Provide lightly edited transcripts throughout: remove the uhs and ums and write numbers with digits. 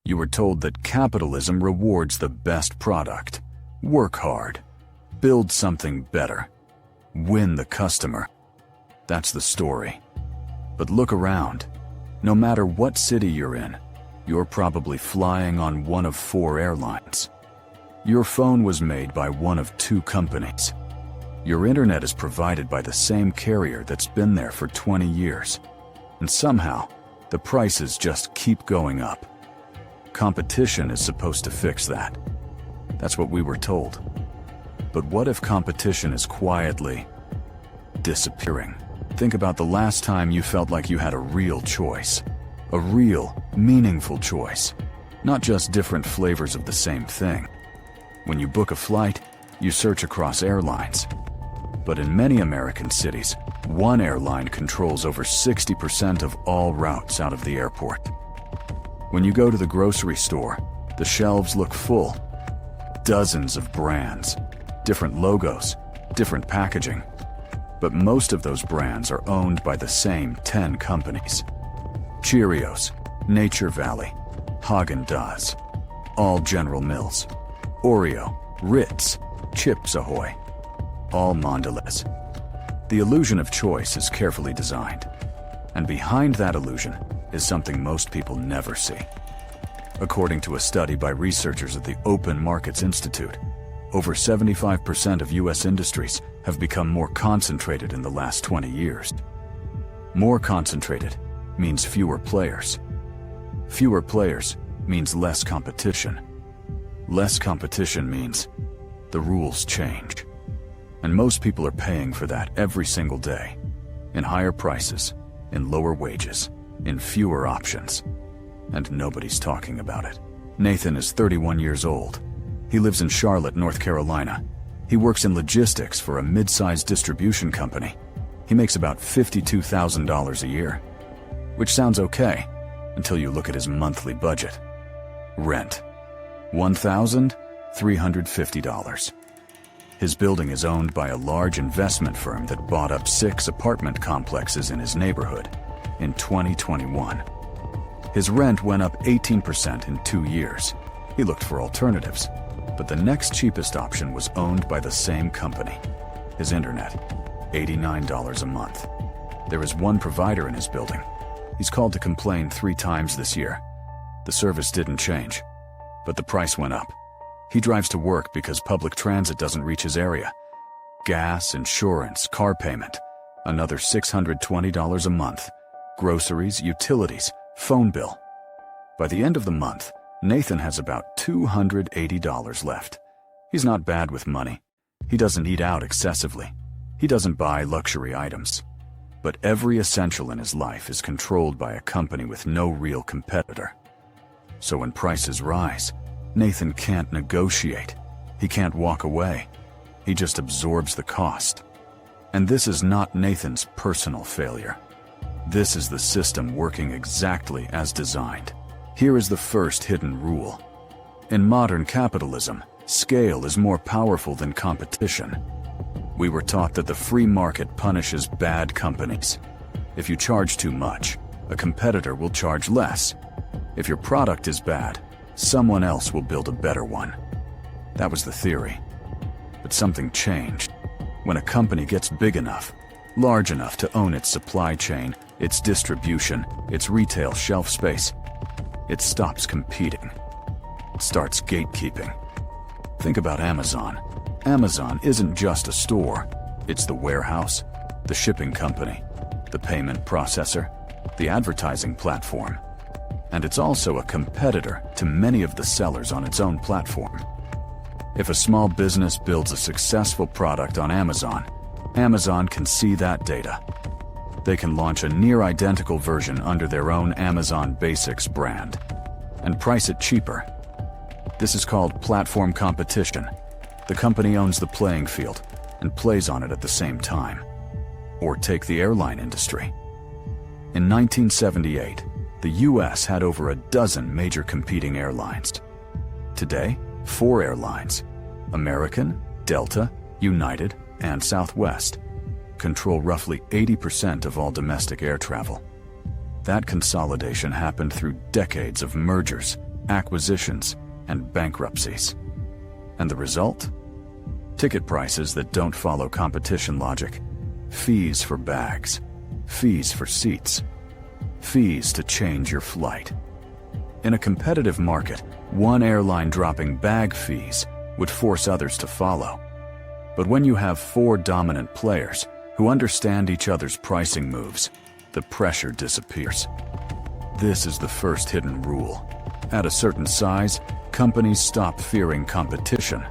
You were told that capitalism rewards the best product. Work hard. Build something better. Win the customer. That's the story. But look around. No matter what city you're in, you're probably flying on one of 4 airlines. Your phone was made by one of 2 companies. Your internet is provided by the same carrier that's been there for 20 years. And somehow, the prices just keep going up. Competition is supposed to fix that. That's what we were told. But what if competition is quietly disappearing? Think about the last time you felt like you had a real choice. A real, meaningful choice. Not just different flavors of the same thing. When you book a flight, you search across airlines. But in many American cities, one airline controls over 60% of all routes out of the airport. When you go to the grocery store, the shelves look full. Dozens of brands, different logos, different packaging. But most of those brands are owned by the same 10 companies. Cheerios, Nature Valley, Häagen-Dazs, all General Mills, Oreo, Ritz, Chips Ahoy, all Mondelez. The illusion of choice is carefully designed, and behind that illusion is something most people never see. According to a study by researchers at the Open Markets Institute, over 75% of U.S. industries have become more concentrated in the last 20 years. More concentrated means fewer players. Fewer players means less competition. Less competition means the rules change. And most people are paying for that every single day. In higher prices, in lower wages, in fewer options. And nobody's talking about it. Nathan is 31 years old. He lives in Charlotte, North Carolina. He works in logistics for a mid-sized distribution company. He makes about $52,000 a year. Which sounds okay, until you look at his monthly budget. Rent. $1,350. His building is owned by a large investment firm that bought up 6 apartment complexes in his neighborhood in 2021. His rent went up 18% in 2 years. He looked for alternatives, but the next cheapest option was owned by the same company. His internet, $89 a month. There is one provider in his building. He's called to complain 3 times this year. The service didn't change, but the price went up. He drives to work because public transit doesn't reach his area. Gas, insurance, car payment, another $620 a month. Groceries, utilities, phone bill. By the end of the month, Nathan has about $280 left. He's not bad with money. He doesn't eat out excessively. He doesn't buy luxury items. But every essential in his life is controlled by a company with no real competitor. So when prices rise, Nathan can't negotiate. He can't walk away. He just absorbs the cost. And this is not Nathan's personal failure. This is the system working exactly as designed. Here is the first hidden rule. In modern capitalism, scale is more powerful than competition. We were taught that the free market punishes bad companies. If you charge too much, a competitor will charge less. If your product is bad, someone else will build a better one. That was the theory. But something changed. When a company gets big enough, large enough to own its supply chain, its distribution, its retail shelf space, it stops competing. It starts gatekeeping. Think about Amazon. Amazon isn't just a store. It's the warehouse, the shipping company, the payment processor, the advertising platform. And it's also a competitor to many of the sellers on its own platform. If a small business builds a successful product on Amazon, Amazon can see that data. They can launch a near-identical version under their own Amazon Basics brand and price it cheaper. This is called platform competition. The company owns the playing field and plays on it at the same time. Or take the airline industry. In 1978, the U.S. had over a dozen major competing airlines. Today, 4 airlines, American, Delta, United, and Southwest, control roughly 80% of all domestic air travel. That consolidation happened through decades of mergers, acquisitions, and bankruptcies. And the result? Ticket prices that don't follow competition logic. Fees for bags. Fees for seats. Fees to change your flight. In a competitive market, one airline dropping bag fees would force others to follow. But when you have 4 dominant players who understand each other's pricing moves, the pressure disappears. This is the first hidden rule. At a certain size, companies stop fearing competition.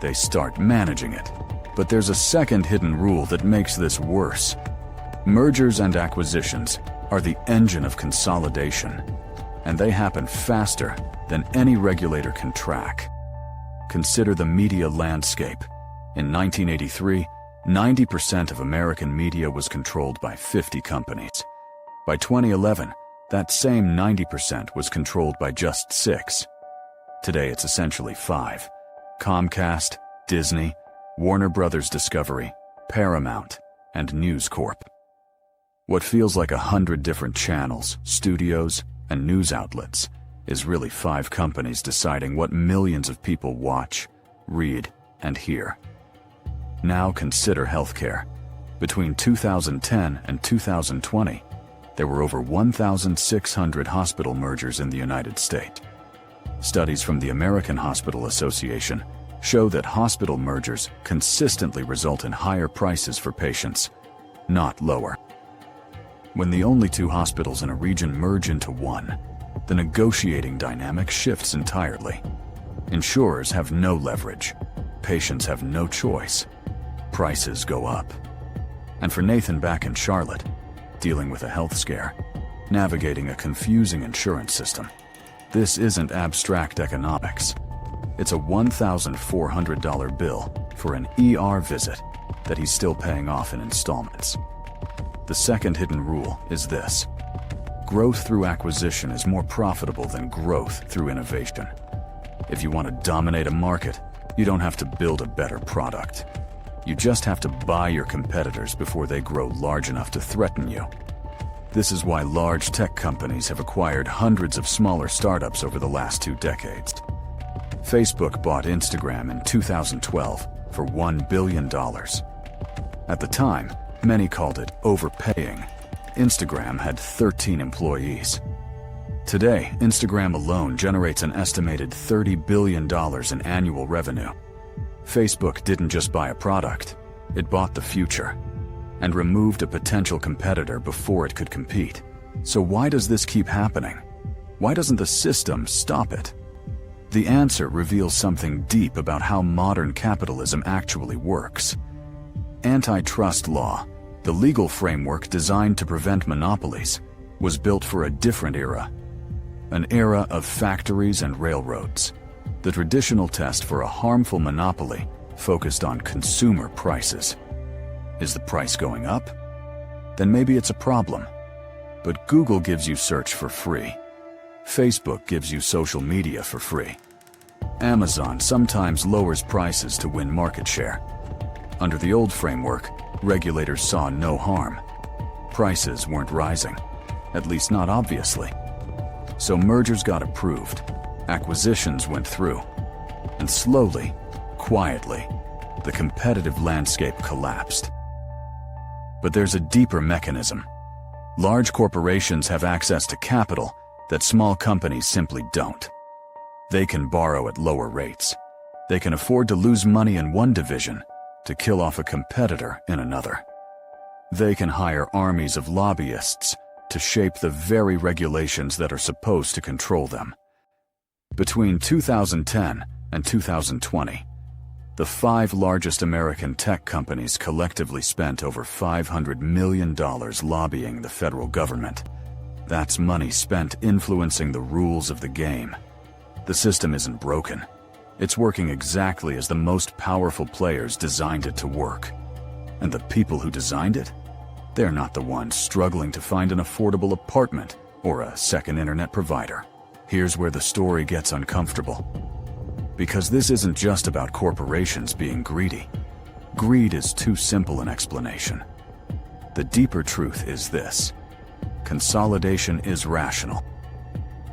They start managing it. But there's a second hidden rule that makes this worse. Mergers and acquisitions are the engine of consolidation, and they happen faster than any regulator can track. Consider the media landscape. In 1983, 90% of American media was controlled by 50 companies. By 2011, that same 90% was controlled by just 6. Today it's essentially 5. Comcast, Disney, Warner Brothers Discovery, Paramount, and News Corp. What feels like 100 different channels, studios, and news outlets is really 5 companies deciding what millions of people watch, read, and hear. Now consider healthcare. Between 2010 and 2020, there were over 1,600 hospital mergers in the United States. Studies from the American Hospital Association show that hospital mergers consistently result in higher prices for patients, not lower. When the only 2 hospitals in a region merge into one, the negotiating dynamic shifts entirely. Insurers have no leverage. Patients have no choice. Prices go up. And for Nathan back in Charlotte, dealing with a health scare, navigating a confusing insurance system, this isn't abstract economics. It's a $1,400 bill for an ER visit that he's still paying off in installments. The second hidden rule is this: growth through acquisition is more profitable than growth through innovation. If you want to dominate a market, you don't have to build a better product. You just have to buy your competitors before they grow large enough to threaten you. This is why large tech companies have acquired hundreds of smaller startups over the last 2 decades. Facebook bought Instagram in 2012 for $1 billion. At the time, many called it overpaying. Instagram had 13 employees. Today, Instagram alone generates an estimated $30 billion in annual revenue. Facebook didn't just buy a product, it bought the future, and removed a potential competitor before it could compete. So why does this keep happening? Why doesn't the system stop it? The answer reveals something deep about how modern capitalism actually works. Antitrust law, the legal framework designed to prevent monopolies, was built for a different era. An era of factories and railroads. The traditional test for a harmful monopoly focused on consumer prices. Is the price going up? Then maybe it's a problem. But Google gives you search for free. Facebook gives you social media for free. Amazon sometimes lowers prices to win market share. Under the old framework, regulators saw no harm. Prices weren't rising, at least not obviously. So mergers got approved, acquisitions went through, and slowly, quietly, the competitive landscape collapsed. But there's a deeper mechanism. Large corporations have access to capital that small companies simply don't. They can borrow at lower rates. They can afford to lose money in one division to kill off a competitor in another. They can hire armies of lobbyists to shape the very regulations that are supposed to control them. Between 2010 and 2020, the 5 largest American tech companies collectively spent over $500 million lobbying the federal government. That's money spent influencing the rules of the game. The system isn't broken. It's working exactly as the most powerful players designed it to work. And the people who designed it? They're not the ones struggling to find an affordable apartment or a second internet provider. Here's where the story gets uncomfortable. Because this isn't just about corporations being greedy. Greed is too simple an explanation. The deeper truth is this: consolidation is rational.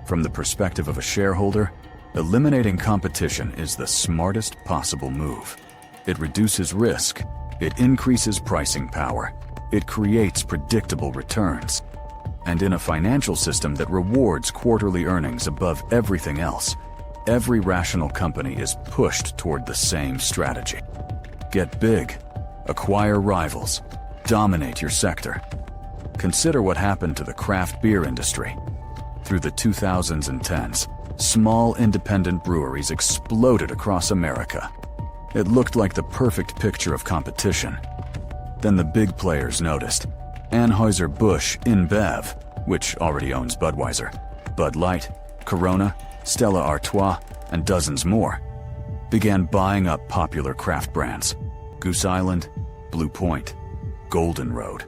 From the perspective of a shareholder, eliminating competition is the smartest possible move. It reduces risk, it increases pricing power, it creates predictable returns. And in a financial system that rewards quarterly earnings above everything else, every rational company is pushed toward the same strategy. Get big, acquire rivals, dominate your sector. Consider what happened to the craft beer industry. Through the 2000s and 10s, small independent breweries exploded across America. It looked like the perfect picture of competition. Then the big players noticed. Anheuser-Busch InBev, which already owns Budweiser, Bud Light, Corona, Stella Artois, and dozens more, began buying up popular craft brands. Goose Island, Blue Point, Golden Road,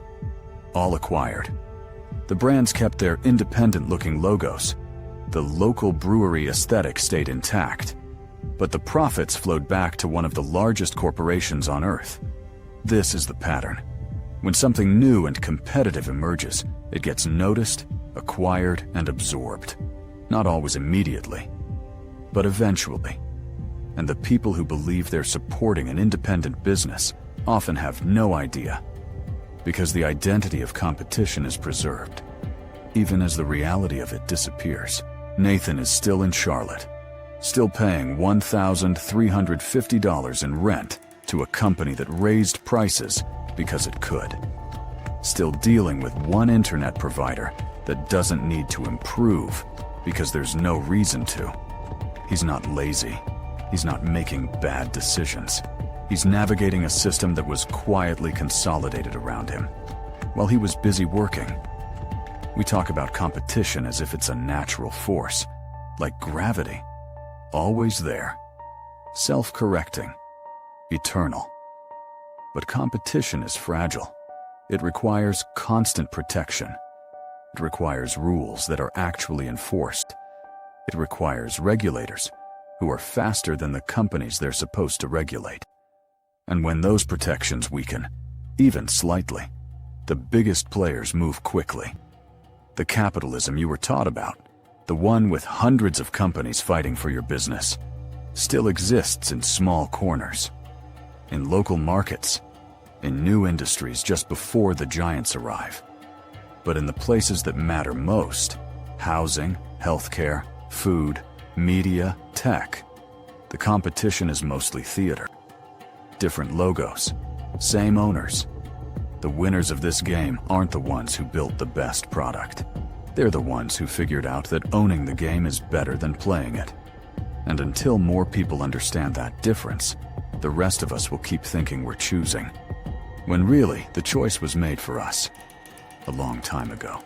all acquired. The brands kept their independent-looking logos. The local brewery aesthetic stayed intact, but the profits flowed back to one of the largest corporations on Earth. This is the pattern. When something new and competitive emerges, it gets noticed, acquired, and absorbed. Not always immediately, but eventually. And the people who believe they're supporting an independent business often have no idea, because the identity of competition is preserved, even as the reality of it disappears. Nathan is still in Charlotte, still paying $1,350 in rent to a company that raised prices because it could. Still dealing with one internet provider that doesn't need to improve because there's no reason to. He's not lazy. He's not making bad decisions. He's navigating a system that was quietly consolidated around him while he was busy working. We talk about competition as if it's a natural force, like gravity, always there, self-correcting, eternal. But competition is fragile. It requires constant protection. It requires rules that are actually enforced. It requires regulators who are faster than the companies they're supposed to regulate. And when those protections weaken, even slightly, the biggest players move quickly. The capitalism you were taught about, the one with hundreds of companies fighting for your business, still exists in small corners, in local markets, in new industries just before the giants arrive. But in the places that matter most, housing, healthcare, food, media, tech, the competition is mostly theater. Different logos, same owners. The winners of this game aren't the ones who built the best product. They're the ones who figured out that owning the game is better than playing it. And until more people understand that difference, the rest of us will keep thinking we're choosing, when really the choice was made for us a long time ago.